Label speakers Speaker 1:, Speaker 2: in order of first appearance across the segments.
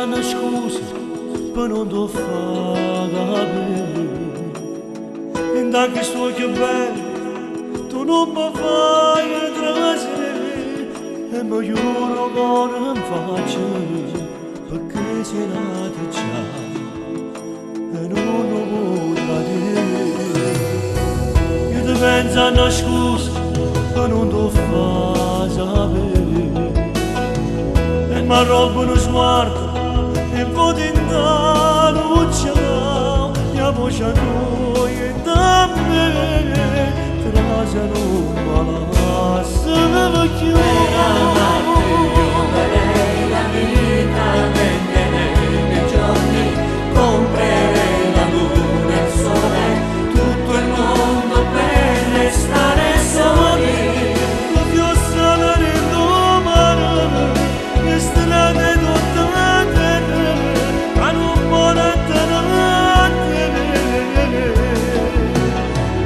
Speaker 1: una scusa per non ti fare bene. E da che sto che bello, tu non mi fai trasere. E mi giuro che non faccio, perché sei nata già e non lo vuoi dire. Io ti penso a una scusa per non ti fare sapere. E mi arrobo uno sguardo e vado in da luce. La voce tua e da me trasano malasse me chiudo.
Speaker 2: Io la vita, venderei nei giorni, comprerei la luna e il sole, tutto il mondo per restare soli.
Speaker 1: La pioggia nel domani, le strade dotate, a non buona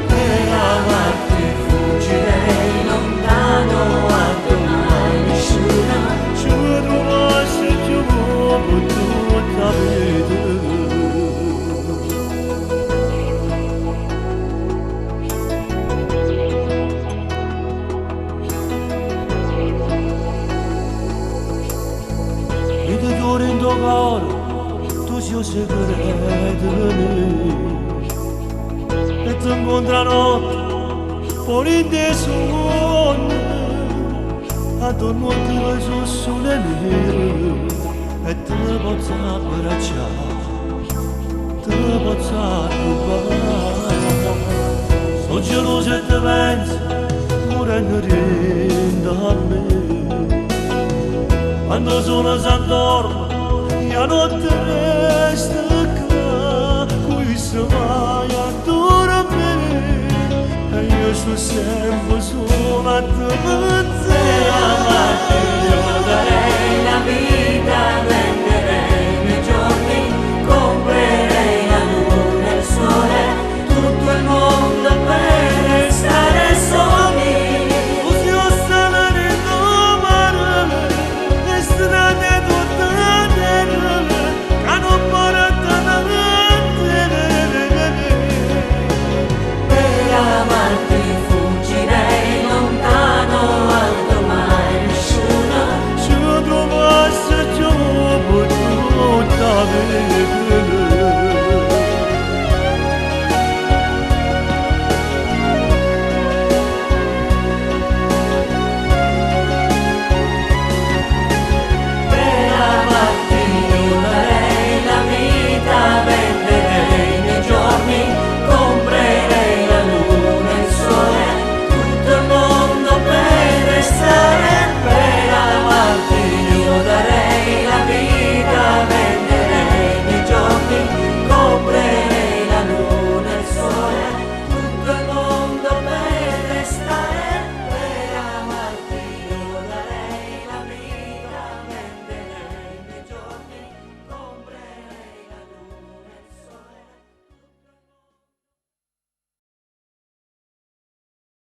Speaker 2: Per amarti fuggirei lontano a domani nessuno.
Speaker 1: ci trovo se ti muovo tutta vita. E ti giuro in tuo cuore, tu sei segreto di me. E ti incontrerò fuori in te sogni, attorno a te sono sole nere, e te posso abbracciare, te posso rubare. Sono geloso e ti penso, morendo dentro a me. Quando sono s'addormo, la notte resta qua, qui si vai a dormire, e io sto sempre solo a te pensare.